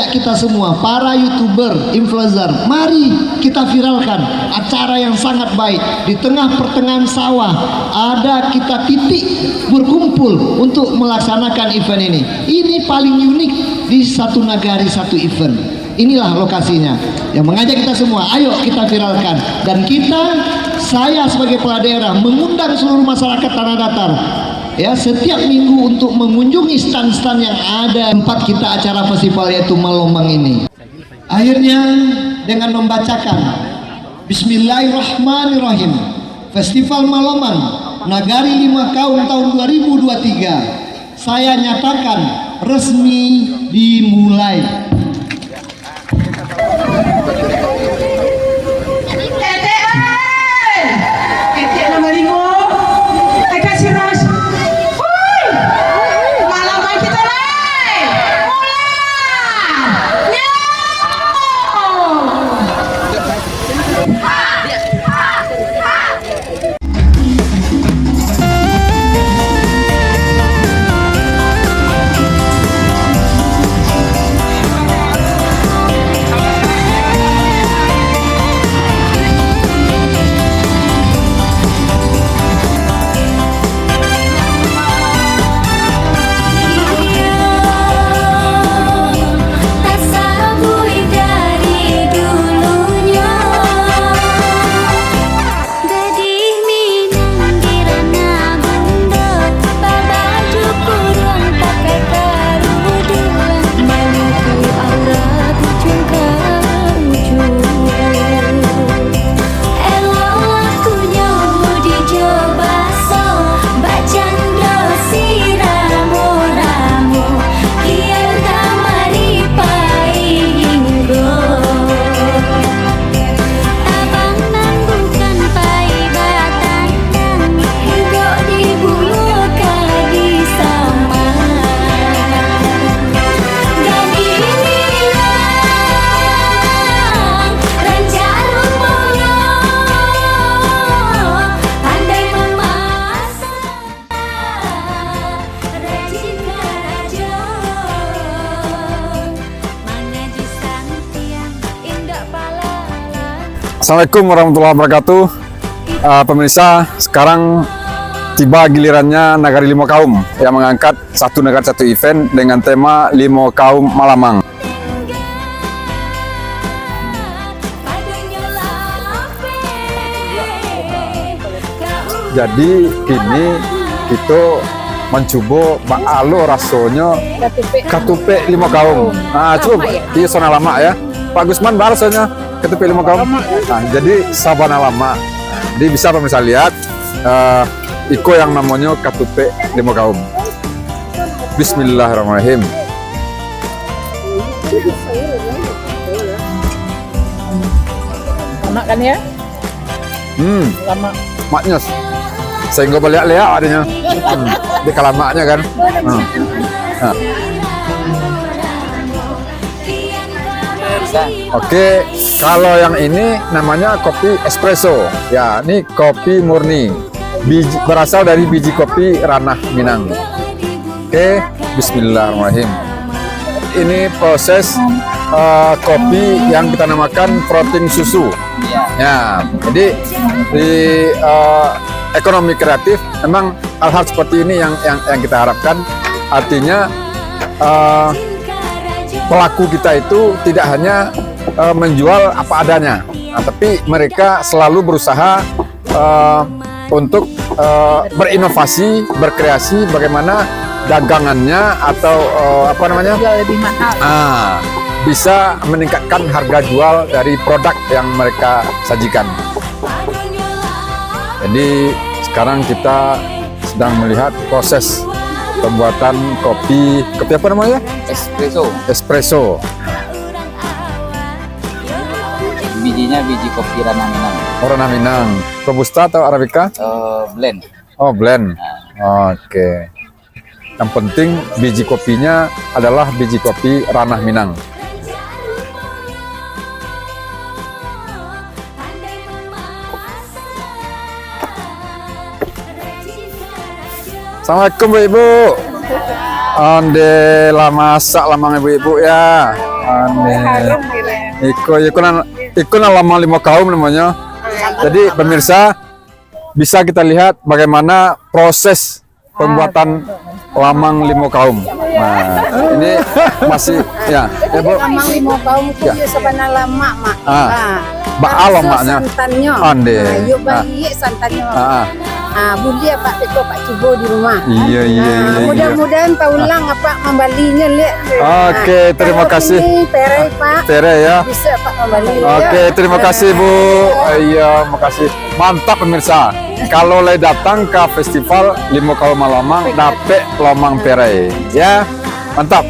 mengajak kita semua, para YouTuber, influencer, mari kita viralkan acara yang sangat baik. Di tengah pertengahan sawah ada kita titik berkumpul untuk melaksanakan event ini. Ini paling unik di satu nagari satu event. Inilah lokasinya yang mengajak kita semua, ayo kita viralkan. Dan saya sebagai kepala daerah mengundang seluruh masyarakat Tanah Datar ya setiap minggu untuk mengunjungi stand-stand yang ada tempat kita acara festival yaitu Malomang ini. Akhirnya dengan membacakan Bismillahirrahmanirrahim, Festival Malomang Nagari Lima Kaum tahun 2023 saya nyatakan resmi dimulai. Assalamualaikum warahmatullahi wabarakatuh. Pemirsa, sekarang tiba gilirannya Nagari Lima Kaum yang mengangkat satu negara satu event dengan tema Lima Kaum Malamang. Jadi kini kita mencoba ba'alo rasanya katupe Lima Kaum. Nah, coba di zona lama ya. Pak Gusman rasanya katupe Lima Kaum. Nah, jadi sabana lama. Jadi bisa pemirsa lihat iko yang namanya katupe Lima Kaum. Bismillahirrahmanirrahim. Lama kan ya? Lama. Maknya sehingga beliak-liak adanya. Di kalamaknya kan. Nah. Oke, kalau yang ini namanya kopi espresso. Ya, ini kopi murni. Berasal dari biji kopi Ranah Minang. Oke, bismillahirrahmanirrahim. Ini proses kopi yang kita namakan protein susu. Ya, jadi di ekonomi kreatif memang hal-hal seperti ini yang kita harapkan. Artinya pelaku kita itu tidak hanya menjual apa adanya, tapi mereka selalu berusaha untuk berinovasi, berkreasi bagaimana dagangannya atau apa namanya lebih mahal. Bisa meningkatkan harga jual dari produk yang mereka sajikan. Jadi sekarang kita sedang melihat proses pembuatan kopi apa namanya? Espresso. Bijinya biji kopi Ranah Minang. Oh, Ranah Minang. Robusta atau Arabica? Blend. Oh, blend. Oke. Yang penting biji kopinya adalah biji kopi Ranah Minang. Assalamualaikum Bu Ibu. Onde lah masak lamang ibu-ibu ya. Aneh. Iko lamang lima kaum namanya. Jadi pemirsa bisa kita lihat bagaimana proses pembuatan lamang lima kaum. Nah, ini masih ya, Bu. Lamang lima kaum itu Ya. sebenarnya lama, Mak. Baal maknya. Santannya. Ande. Yuk bagi santannya. Ah, Buli Pak Teko Pak Cubo di rumah. iya. Mudah-mudahan tahulang apa membalinya lihat. Oke, terima kasih. Ini Pere Pak. Tere ya. Bisa Pak membali. Oke, terima kasih Bu. Iya, makasih. Mantap pemirsa. Kalau lagi datang ke festival Limo Kaum Malamang, dapet lomang pere. Ya, mantap.